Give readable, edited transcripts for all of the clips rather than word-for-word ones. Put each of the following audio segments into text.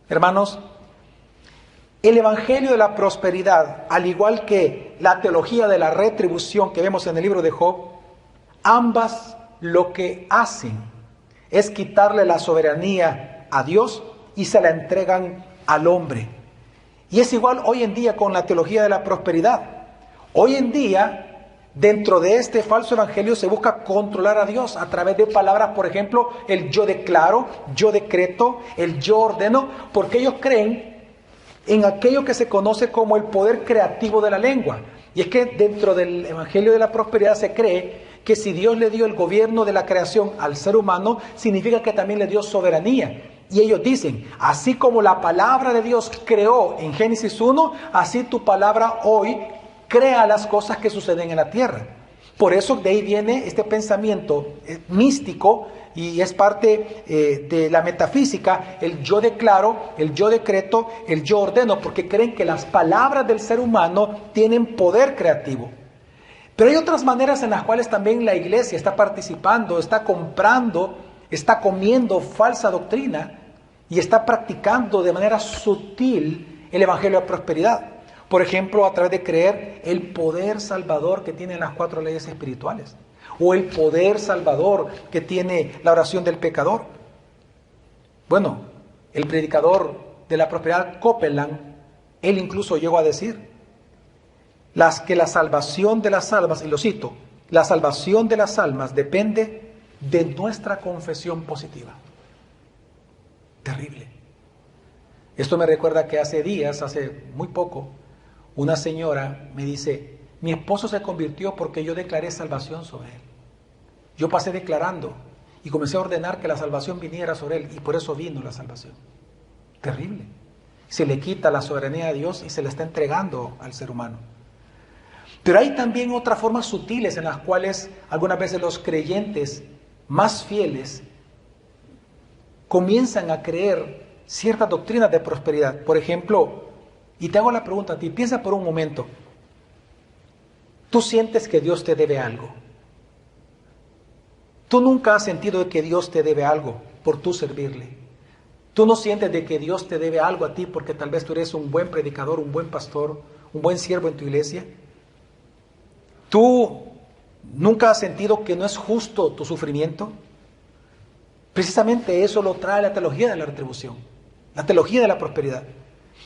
Hermanos, el Evangelio de la prosperidad, al igual que la teología de la retribución que vemos en el libro de Job, ambas lo que hacen es quitarle la soberanía a Dios y se la entregan al hombre. Y es igual hoy en día con la teología de la prosperidad. Hoy en día, dentro de este falso evangelio se busca controlar a Dios a través de palabras, por ejemplo, el yo declaro, yo decreto, el yo ordeno, porque ellos creen en aquello que se conoce como el poder creativo de la lengua. Y es que dentro del evangelio de la prosperidad se cree que si Dios le dio el gobierno de la creación al ser humano, significa que también le dio soberanía. Y ellos dicen, así como la palabra de Dios creó en Génesis 1, así tu palabra hoy crea las cosas que suceden en la tierra. Por eso de ahí viene este pensamiento místico y es parte de la metafísica, el yo declaro, el yo decreto, el yo ordeno, porque creen que las palabras del ser humano tienen poder creativo. Pero hay otras maneras en las cuales también la iglesia está participando, está comprando, está comiendo falsa doctrina y está practicando de manera sutil el evangelio de prosperidad. Por ejemplo, a través de creer el poder salvador que tienen las 4 leyes espirituales, o el poder salvador que tiene la oración del pecador. Bueno, el predicador de la prosperidad, Copeland, él incluso llegó a decir que la salvación de las almas, y lo cito, la salvación de las almas depende de nuestra confesión positiva. Terrible. Esto me recuerda que hace días, hace muy poco, una señora me dice, mi esposo se convirtió porque yo declaré salvación sobre él. Yo pasé declarando y comencé a ordenar que la salvación viniera sobre él y por eso vino la salvación. Terrible. Se le quita la soberanía de Dios y se la está entregando al ser humano. Pero hay también otras formas sutiles en las cuales algunas veces los creyentes más fieles comienzan a creer ciertas doctrinas de prosperidad. Por ejemplo, y te hago la pregunta a ti, piensa por un momento, ¿tú sientes que Dios te debe algo? ¿Tú nunca has sentido de que Dios te debe algo por tú servirle? ¿Tú no sientes de que Dios te debe algo a ti porque tal vez tú eres un buen predicador, un buen pastor, un buen siervo en tu iglesia? ¿Tú nunca has sentido que no es justo tu sufrimiento? Precisamente eso lo trae la teología de la retribución, la teología de la prosperidad.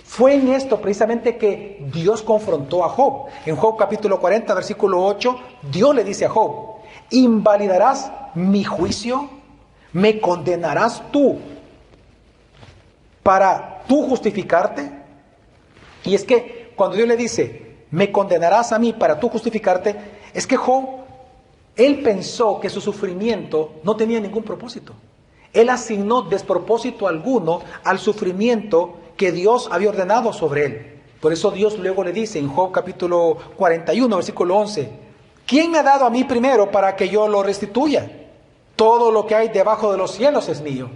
Fue en esto precisamente que Dios confrontó a Job. En Job capítulo 40, versículo 8, Dios le dice a Job, ¿invalidarás mi juicio? ¿Me condenarás tú para tú justificarte? Y es que cuando Dios le dice, ¿me condenarás a mí para tú justificarte? Es que Job, él pensó que su sufrimiento no tenía ningún propósito. Él asignó despropósito alguno al sufrimiento que Dios había ordenado sobre él. Por eso Dios luego le dice en Job capítulo 41, versículo 11, ¿quién me ha dado a mí primero para que yo lo restituya? Todo lo que hay debajo de los cielos es mío.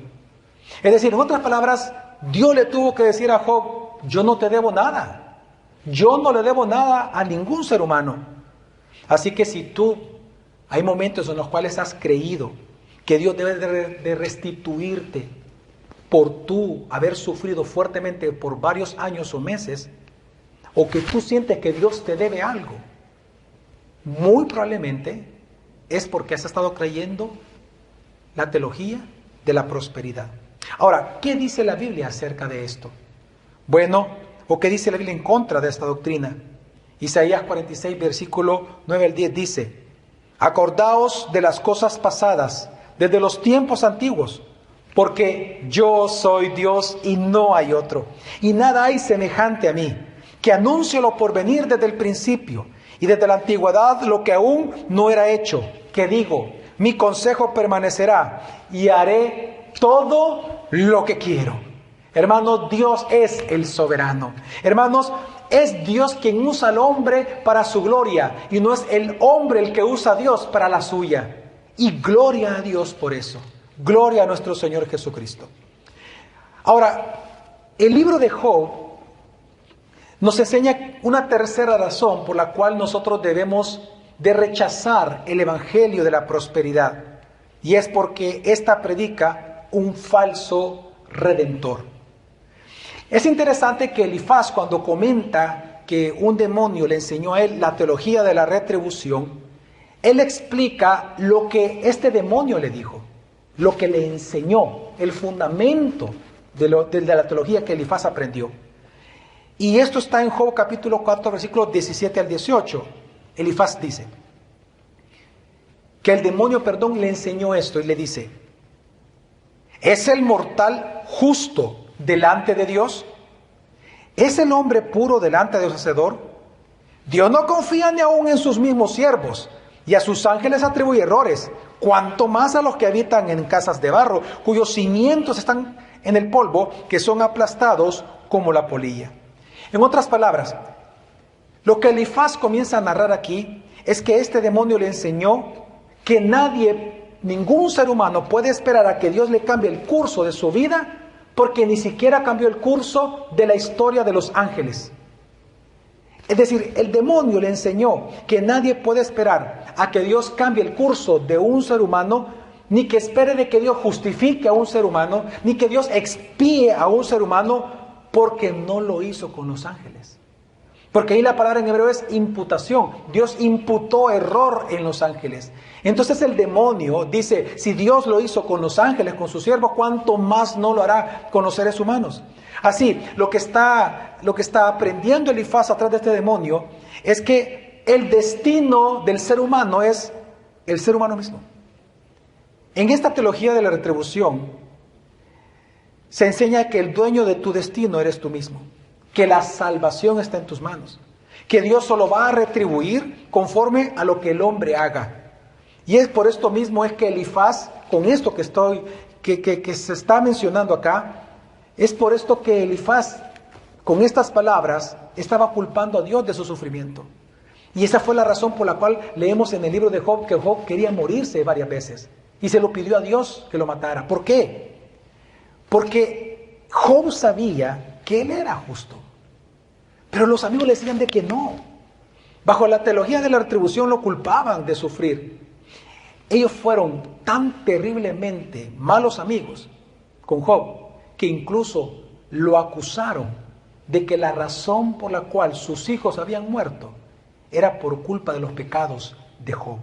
Es decir, en otras palabras, Dios le tuvo que decir a Job, yo no te debo nada. Yo no le debo nada a ningún ser humano. Así que si tú, hay momentos en los cuales has creído que Dios debe de restituirte por tú haber sufrido fuertemente por varios años o meses, o que tú sientes que Dios te debe algo, muy probablemente es porque has estado creyendo la teología de la prosperidad. Ahora, ¿qué dice la Biblia acerca de esto? Bueno, ¿o qué dice la Biblia en contra de esta doctrina? Isaías 46, versículo 9 al 10 dice, acordaos de las cosas pasadas, desde los tiempos antiguos, porque yo soy Dios y no hay otro, y nada hay semejante a mí, que anuncio lo por venir desde el principio, y desde la antigüedad lo que aún no era hecho, que digo, mi consejo permanecerá, y haré todo lo que quiero. Hermanos, Dios es el soberano. Hermanos, es Dios quien usa al hombre para su gloria, y no es el hombre el que usa a Dios para la suya. Y gloria a Dios por eso. Gloria a nuestro Señor Jesucristo. Ahora, el libro de Job nos enseña una tercera razón por la cual nosotros debemos de rechazar el evangelio de la prosperidad. Y es porque ésta predica un falso redentor. Es interesante que Elifaz, cuando comenta que un demonio le enseñó a él la teología de la retribución, él explica lo que este demonio le dijo, lo que le enseñó, el fundamento de la teología que Elifaz aprendió. Y esto está en Job capítulo 4, versículos 17 al 18. Elifaz dice que el demonio, le enseñó esto y le dice: ¿es el mortal justo delante de Dios? ¿Es el hombre puro delante de Dios Hacedor? Dios no confía ni aún en sus mismos siervos, y a sus ángeles atribuye errores, cuanto más a los que habitan en casas de barro, cuyos cimientos están en el polvo, que son aplastados como la polilla. En otras palabras, lo que Elifaz comienza a narrar aquí es que este demonio le enseñó que ningún ser humano puede esperar a que Dios le cambie el curso de su vida, porque ni siquiera cambió el curso de la historia de los ángeles. Es decir, el demonio le enseñó que nadie puede esperar a que Dios cambie el curso de un ser humano, ni que espere de que Dios justifique a un ser humano, ni que Dios expíe a un ser humano, porque no lo hizo con los ángeles. Porque ahí la palabra en hebreo es imputación. Dios imputó error en los ángeles. Entonces el demonio dice, si Dios lo hizo con los ángeles, con sus siervos, ¿cuánto más no lo hará con los seres humanos? Así, lo que está aprendiendo Elifaz atrás de este demonio es que el destino del ser humano es el ser humano mismo. En esta teología de la retribución se enseña que el dueño de tu destino eres tú mismo, que la salvación está en tus manos, que Dios solo va a retribuir conforme a lo que el hombre haga. Y es por esto mismo es que Elifaz, con esto que se está mencionando acá, es por esto que Elifaz, con estas palabras, estaba culpando a Dios de su sufrimiento. Y esa fue la razón por la cual leemos en el libro de Job que Job quería morirse varias veces. Y se lo pidió a Dios que lo matara. ¿Por qué? Porque Job sabía que él era justo. Pero los amigos le decían de que no. Bajo la teología de la retribución lo culpaban de sufrir. Ellos fueron tan terriblemente malos amigos con Job que incluso lo acusaron de que la razón por la cual sus hijos habían muerto era por culpa de los pecados de Job.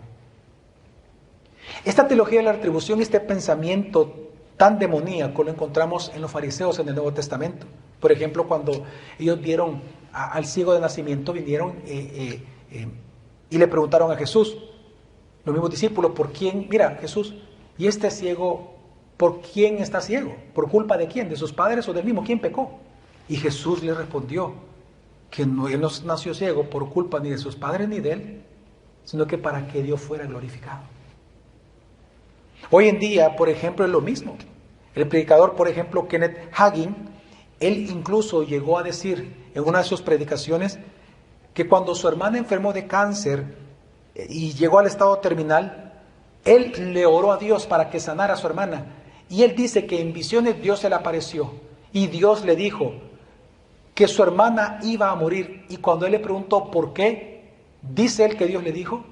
Esta teología de la retribución, este pensamiento tan demoníaco lo encontramos en los fariseos en el Nuevo Testamento. Por ejemplo, cuando ellos vieron al ciego de nacimiento, vinieron y le preguntaron a Jesús, los mismos discípulos, ¿por quién? Mira, Jesús, ¿y este ciego, por quién está ciego? ¿Por culpa de quién? ¿De sus padres o del mismo? ¿Quién pecó? Y Jesús le respondió que él no nació ciego por culpa ni de sus padres ni de él, sino que para que Dios fuera glorificado. Hoy en día, por ejemplo, es lo mismo. El predicador, por ejemplo, Kenneth Hagin, él incluso llegó a decir en una de sus predicaciones que cuando su hermana enfermó de cáncer y llegó al estado terminal, él le oró a Dios para que sanara a su hermana. Y él dice que en visiones Dios se le apareció y Dios le dijo que su hermana iba a morir. Y cuando él le preguntó por qué, dice él que Dios le dijo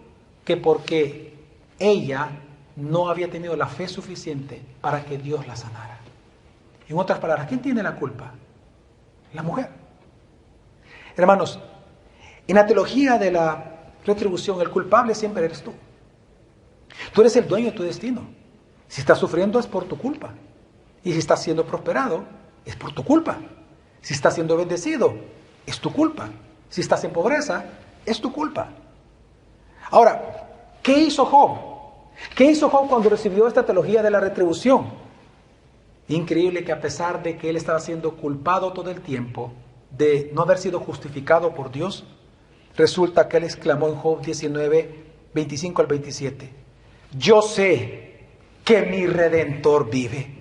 que porque ella no había tenido la fe suficiente para que Dios la sanara. En otras palabras, ¿quién tiene la culpa? La mujer. Hermanos, en la teología de la retribución, el culpable siempre eres tú. Tú eres el dueño de tu destino. Si estás sufriendo es por tu culpa. Y si estás siendo prosperado, es por tu culpa. Si estás siendo bendecido, es tu culpa. Si estás en pobreza, es tu culpa. Ahora, ¿qué hizo Job? ¿Qué hizo Job cuando recibió esta teología de la retribución? Increíble que a pesar de que él estaba siendo culpado todo el tiempo de no haber sido justificado por Dios, resulta que él exclamó en Job 19, 25 al 27, yo sé que mi Redentor vive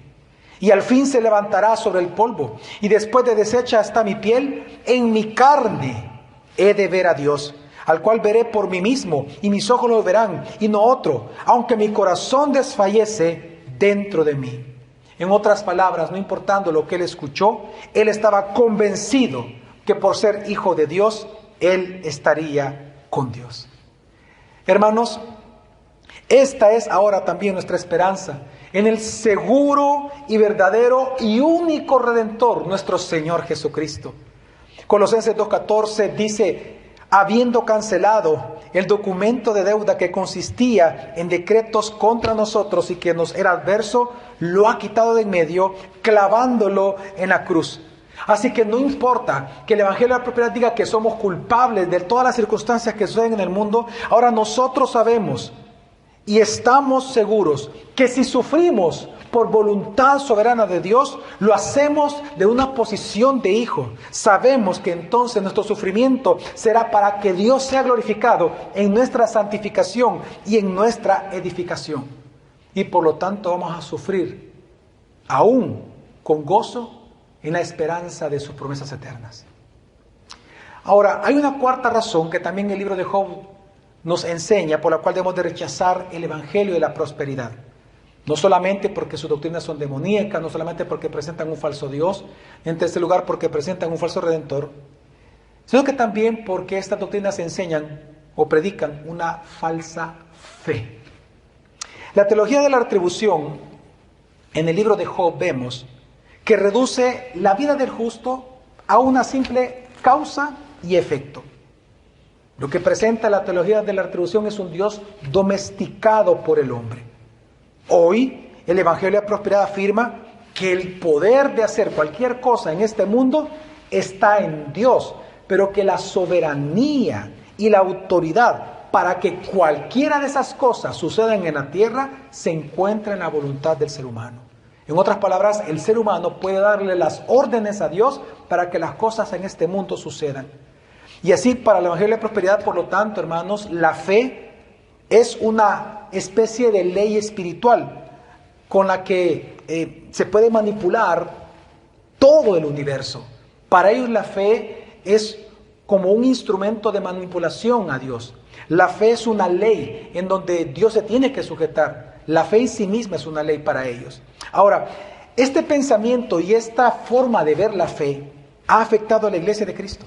y al fin se levantará sobre el polvo y después de deshecha está mi piel, en mi carne he de ver a Dios, al cual veré por mí mismo y mis ojos lo verán y no otro, aunque mi corazón desfallece dentro de mí. En otras palabras, no importando lo que él escuchó, él estaba convencido que por ser hijo de Dios, él estaría con Dios. Hermanos, Esta es ahora también nuestra esperanza, en el seguro y verdadero y único Redentor, nuestro Señor Jesucristo. Colosenses 2:14 dice, habiendo cancelado el documento de deuda que consistía en decretos contra nosotros y que nos era adverso, lo ha quitado de en medio, clavándolo en la cruz. Así que no importa que el Evangelio de la Prosperidad diga que somos culpables de todas las circunstancias que suceden en el mundo, ahora nosotros sabemos y estamos seguros que si sufrimos por voluntad soberana de Dios, lo hacemos de una posición de hijo. Sabemos que entonces nuestro sufrimiento será para que Dios sea glorificado en nuestra santificación y en nuestra edificación. Y por lo tanto vamos a sufrir aún con gozo en la esperanza de sus promesas eternas. Ahora, hay una cuarta razón que también el libro de Job nos enseña, por la cual debemos de rechazar el Evangelio de la prosperidad. No solamente porque sus doctrinas son demoníacas, no solamente porque presentan un falso Dios, en tercer lugar porque presentan un falso Redentor, sino que también porque estas doctrinas enseñan o predican una falsa fe. La teología de la retribución, en el libro de Job vemos que reduce la vida del justo a una simple causa y efecto. Lo que presenta la teología de la retribución es un Dios domesticado por el hombre. Hoy, el Evangelio de la Prosperidad afirma que el poder de hacer cualquier cosa en este mundo está en Dios, pero que la soberanía y la autoridad para que cualquiera de esas cosas sucedan en la tierra se encuentra en la voluntad del ser humano. En otras palabras, el ser humano puede darle las órdenes a Dios para que las cosas en este mundo sucedan. Y así, para el Evangelio de la Prosperidad, por lo tanto, hermanos, la fe es una especie de ley espiritual con la que se puede manipular todo el universo. Para ellos la fe es como un instrumento de manipulación a Dios. La fe es una ley en donde Dios se tiene que sujetar. La fe en sí misma es una ley para ellos. Ahora, este pensamiento y esta forma de ver la fe ha afectado a la iglesia de Cristo.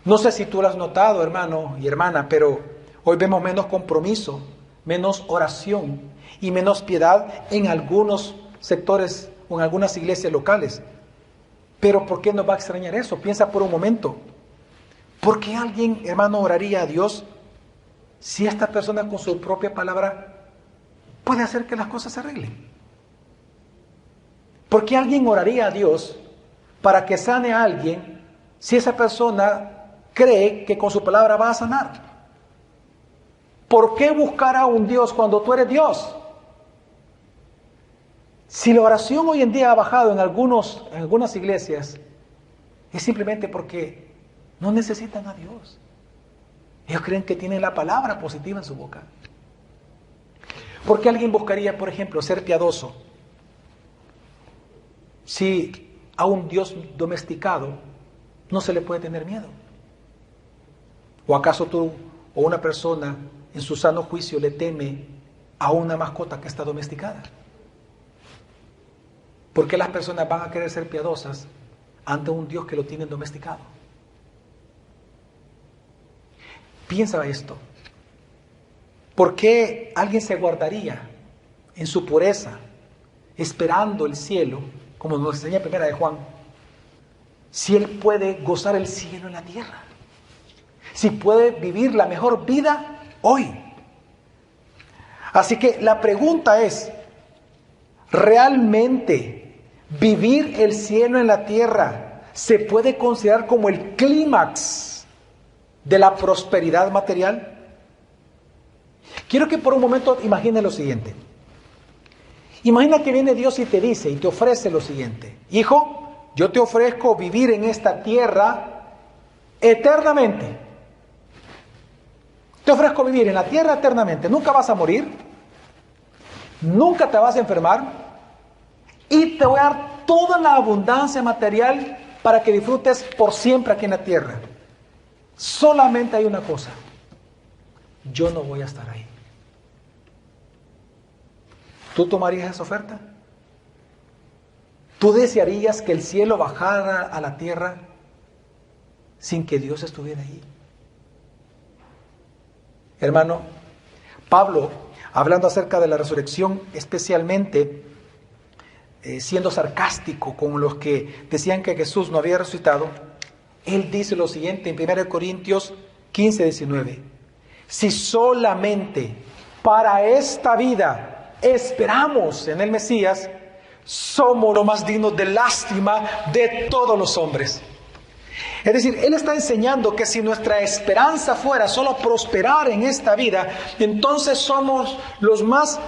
No sé si tú lo has notado, hermano y hermana, pero hoy vemos menos compromiso, menos oración y menos piedad en algunos sectores o en algunas iglesias locales. Pero ¿por qué nos va a extrañar eso? Piensa por un momento. ¿Por qué alguien, hermano, oraría a Dios si esta persona con su propia palabra puede hacer que las cosas se arreglen? ¿Por qué alguien oraría a Dios para que sane a alguien si esa persona cree que con su palabra va a sanar? ¿Por qué buscar a un Dios cuando tú eres Dios? Si la oración hoy en día ha bajado en algunas iglesias, es simplemente porque no necesitan a Dios. Ellos creen que tienen la palabra positiva en su boca. ¿Por qué alguien buscaría, por ejemplo, ser piadoso si a un Dios domesticado no se le puede tener miedo? ¿O acaso tú o una persona en su sano juicio le teme a una mascota que está domesticada? ¿Por qué las personas van a querer ser piadosas ante un Dios que lo tienen domesticado? Piensa esto. ¿Por qué alguien se guardaría en su pureza, esperando el cielo, como nos enseña primera de Juan, si él puede gozar el cielo en la tierra? Si puede vivir la mejor vida hoy. Así que la pregunta es, ¿realmente vivir el cielo en la tierra se puede considerar como el clímax de la prosperidad material? Quiero que por un momento imagine lo siguiente. Imagina que viene Dios y te dice y te ofrece lo siguiente: hijo, yo te ofrezco vivir en esta tierra eternamente. Te ofrezco vivir en la tierra eternamente. Nunca vas a morir, nunca te vas a enfermar y te voy a dar toda la abundancia material para que disfrutes por siempre aquí en la tierra. Solamente hay una cosa: yo no voy a estar ahí. ¿Tú tomarías esa oferta? ¿Tú desearías que el cielo bajara a la tierra sin que Dios estuviera ahí? Hermano, Pablo, hablando acerca de la resurrección, especialmente siendo sarcástico con los que decían que Jesús no había resucitado, él dice lo siguiente en 1 Corintios 15, 19. Si solamente para esta vida esperamos en el Mesías, somos los más dignos de lástima de todos los hombres. Es decir, él está enseñando que si nuestra esperanza fuera solo prosperar en esta vida, entonces somos los más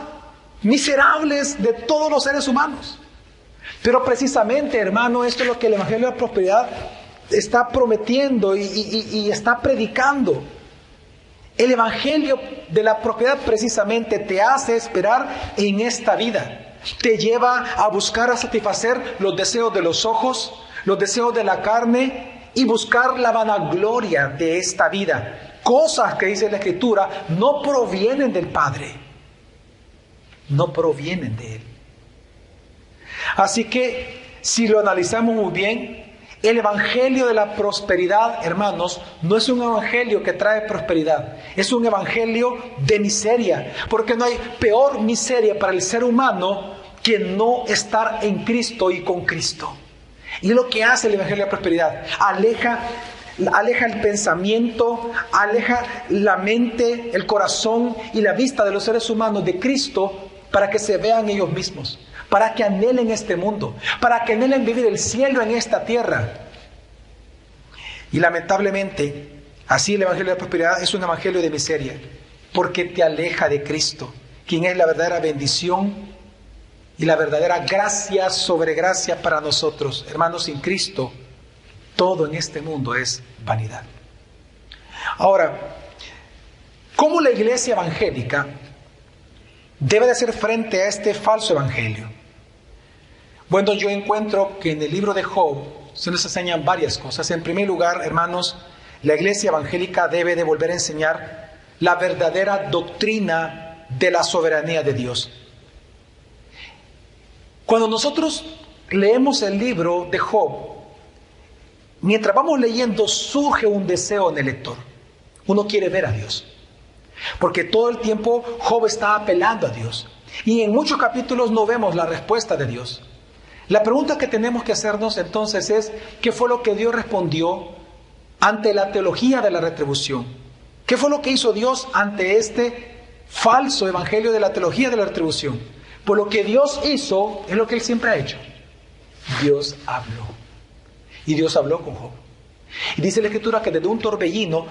miserables de todos los seres humanos. Pero precisamente, hermano, esto es lo que el Evangelio de la Prosperidad está prometiendo y está predicando. El Evangelio de la Prosperidad precisamente te hace esperar en esta vida. Te lleva a buscar, a satisfacer los deseos de los ojos, los deseos de la carne y buscar la vanagloria de esta vida. Cosas que dice la Escritura no provienen del Padre, no provienen de Él. Así que si lo analizamos muy bien, el Evangelio de la Prosperidad, hermanos, no es un Evangelio que trae prosperidad, es un Evangelio de miseria, porque no hay peor miseria para el ser humano que no estar en Cristo y con Cristo. Y lo que hace el Evangelio de la Prosperidad, aleja el pensamiento, aleja la mente, el corazón y la vista de los seres humanos de Cristo para que se vean ellos mismos, para que anhelen este mundo, para que anhelen vivir el cielo en esta tierra. Y lamentablemente, así el Evangelio de la Prosperidad es un Evangelio de miseria, porque te aleja de Cristo, quien es la verdadera bendición y la verdadera gracia sobre gracia para nosotros. Hermanos, sin Cristo, todo en este mundo es vanidad. Ahora, ¿cómo la iglesia evangélica debe de hacer frente a este falso evangelio? Bueno, yo encuentro que en el libro de Job se nos enseñan varias cosas. En primer lugar, hermanos, la iglesia evangélica debe de volver a enseñar la verdadera doctrina de la soberanía de Dios. Cuando nosotros leemos el libro de Job, mientras vamos leyendo surge un deseo en el lector. Uno quiere ver a Dios, porque todo el tiempo Job está apelando a Dios. Y en muchos capítulos no vemos la respuesta de Dios. La pregunta que tenemos que hacernos entonces es, ¿qué fue lo que Dios respondió ante la teología de la retribución? ¿Qué fue lo que hizo Dios ante este falso evangelio de la teología de la retribución? Pues lo que Dios hizo es lo que Él siempre ha hecho. Dios habló. Y Dios habló con Job. Y dice la Escritura que desde un torbellino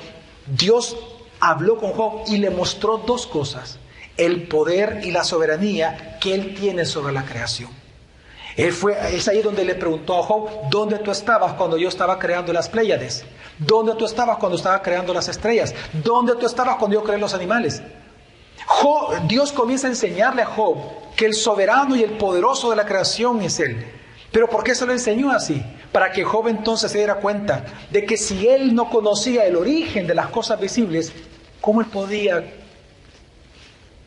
Dios habló con Job y le mostró dos cosas: el poder y la soberanía que Él tiene sobre la creación. Es ahí donde le preguntó a Job: ¿dónde tú estabas cuando yo estaba creando las Pléyades? ¿Dónde tú estabas cuando estaba creando las estrellas? ¿Dónde tú estabas cuando yo creé los animales? Dios comienza a enseñarle a Job que el soberano y el poderoso de la creación es Él. ¿Pero por qué se lo enseñó así? Para que Job entonces se diera cuenta de que si él no conocía el origen de las cosas visibles, ¿cómo él podía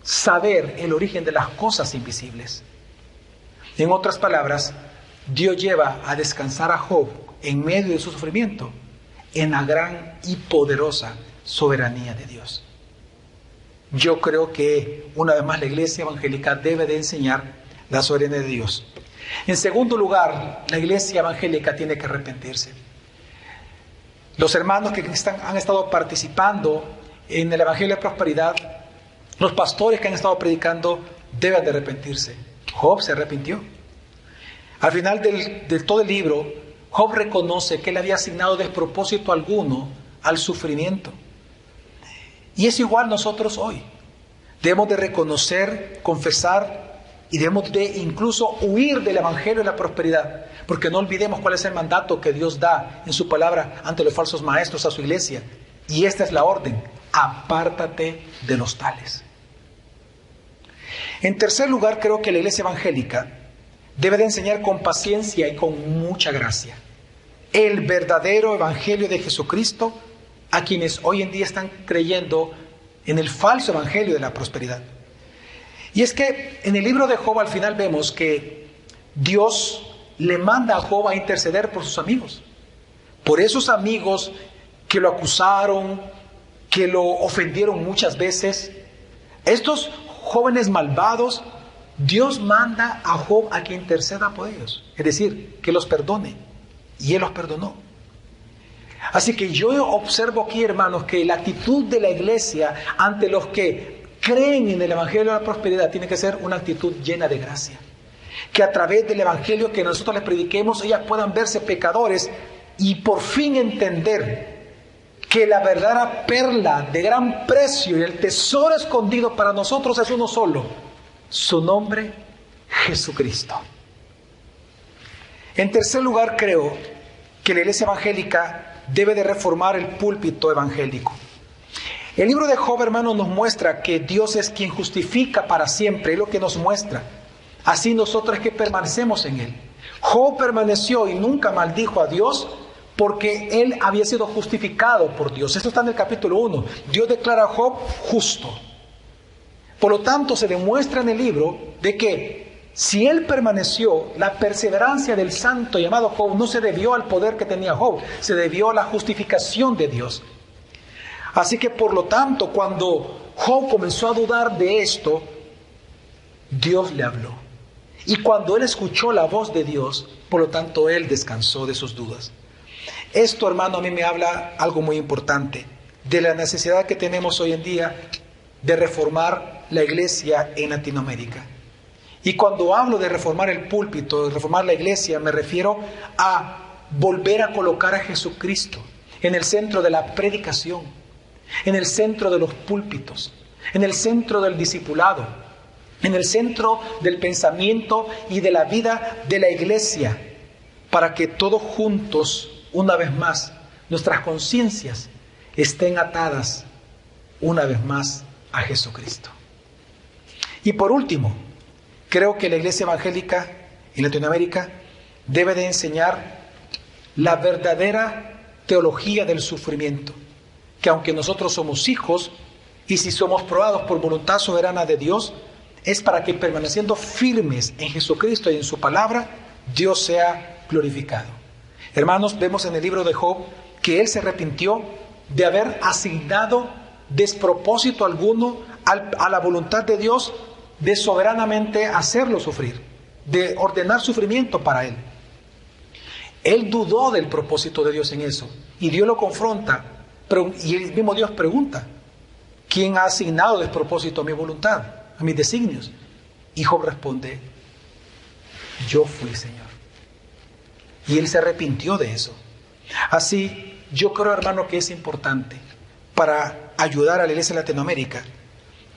saber el origen de las cosas invisibles? En otras palabras, Dios lleva a descansar a Job en medio de su sufrimiento en la gran y poderosa soberanía de Dios. Yo creo que una vez más la iglesia evangélica debe de enseñar la soberanía de Dios. En segundo lugar, la iglesia evangélica tiene que arrepentirse. Los hermanos que han estado participando en el Evangelio de Prosperidad, los pastores que han estado predicando, deben de arrepentirse. Job se arrepintió. Al final de todo el libro, Job reconoce que él había asignado despropósito alguno al sufrimiento. Y es igual nosotros hoy. Debemos de reconocer, confesar y debemos de incluso huir del Evangelio de la Prosperidad, porque no olvidemos cuál es el mandato que Dios da en su palabra ante los falsos maestros a su iglesia. Y esta es la orden: apártate de los tales. En tercer lugar, creo que la iglesia evangélica debe de enseñar con paciencia y con mucha gracia el verdadero evangelio de Jesucristo a quienes hoy en día están creyendo en el falso evangelio de la prosperidad. Y es que en el libro de Job al final vemos que Dios le manda a Job a interceder por sus amigos, por esos amigos que lo acusaron, que lo ofendieron muchas veces. Estos jóvenes malvados, Dios manda a Job a que interceda por ellos. Es decir, que los perdone. Y Él los perdonó. Así que yo observo aquí, hermanos, que la actitud de la iglesia ante los que creen en el Evangelio de la prosperidad tiene que ser una actitud llena de gracia. Que a través del Evangelio que nosotros les prediquemos, ellas puedan verse pecadores y por fin entender que la verdadera perla de gran precio y el tesoro escondido para nosotros es uno solo, su nombre, Jesucristo. En tercer lugar, creo que la iglesia evangélica debe de reformar el púlpito evangélico. El libro de Job, hermanos, nos muestra que Dios es quien justifica para siempre, es lo que nos muestra. Así nosotros es que permanecemos en Él. Job permaneció y nunca maldijo a Dios porque él había sido justificado por Dios. Esto está en el capítulo 1. Dios declara a Job justo. Por lo tanto, se demuestra en el libro de que si él permaneció, la perseverancia del santo llamado Job no se debió al poder que tenía Job, se debió a la justificación de Dios. Así que, por lo tanto, cuando Job comenzó a dudar de esto, Dios le habló. Y cuando él escuchó la voz de Dios, por lo tanto, él descansó de sus dudas. Esto, hermano, a mí me habla algo muy importante, de la necesidad que tenemos hoy en día de reformar la iglesia en Latinoamérica. Y cuando hablo de reformar el púlpito, de reformar la iglesia, me refiero a volver a colocar a Jesucristo en el centro de la predicación, en el centro de los púlpitos, en el centro del discipulado, en el centro del pensamiento y de la vida de la iglesia, para que todos juntos, una vez más, nuestras conciencias estén atadas una vez más a Jesucristo. Y por último, creo que la iglesia evangélica en Latinoamérica debe de enseñar la verdadera teología del sufrimiento, que aunque nosotros somos hijos y si somos probados por voluntad soberana de Dios, es para que permaneciendo firmes en Jesucristo y en su palabra, Dios sea glorificado. Hermanos, vemos en el libro de Job que él se arrepintió de haber asignado despropósito alguno a la voluntad de Dios de soberanamente hacerlo sufrir, de ordenar sufrimiento para él. Él dudó del propósito de Dios en eso y Dios lo confronta y el mismo Dios pregunta: ¿quién ha asignado despropósito a mi voluntad, a mis designios? Y Job responde: yo fui, Señor. Y él se arrepintió de eso. Así, yo creo, hermano, que es importante para ayudar a la iglesia de Latinoamérica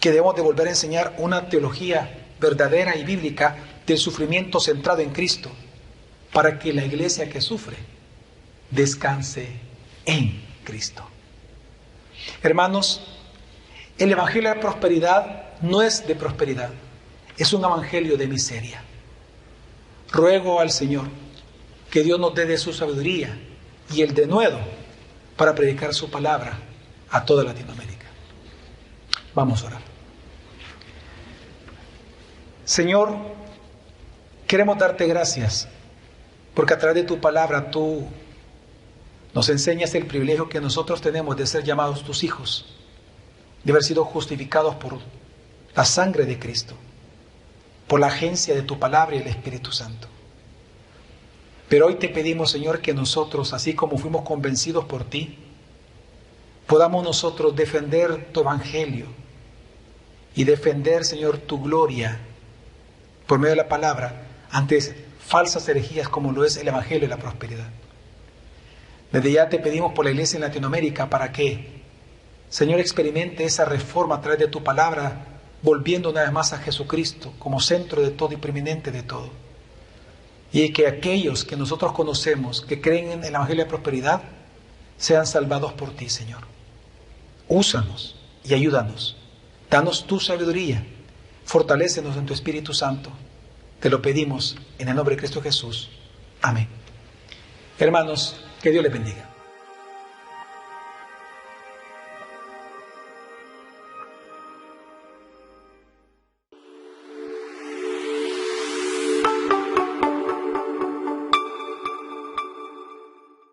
que debemos de volver a enseñar una teología verdadera y bíblica del sufrimiento centrado en Cristo, para que la iglesia que sufre descanse en Cristo. Hermanos, el evangelio de prosperidad no es de prosperidad, es un evangelio de miseria. Ruego al Señor que Dios nos dé de su sabiduría y el denuedo para predicar su palabra a toda Latinoamérica. Vamos a orar. Señor, queremos darte gracias porque a través de tu palabra tú nos enseñas el privilegio que nosotros tenemos de ser llamados tus hijos, de haber sido justificados por la sangre de Cristo, por la agencia de tu palabra y el Espíritu Santo. Pero hoy te pedimos, Señor, que nosotros, así como fuimos convencidos por ti, podamos nosotros defender tu evangelio y defender, Señor, tu gloria por medio de la palabra ante falsas herejías como lo es el evangelio de la prosperidad. Desde ya te pedimos por la iglesia en Latinoamérica para que, Señor, experimente esa reforma a través de tu palabra, volviendo una vez más a Jesucristo como centro de todo y preeminente de todo. Y que aquellos que nosotros conocemos, que creen en el evangelio de prosperidad, sean salvados por ti, Señor. Úsanos y ayúdanos. Danos tu sabiduría. Fortalécenos en tu Espíritu Santo. Te lo pedimos en el nombre de Cristo Jesús. Amén. Hermanos, que Dios les bendiga.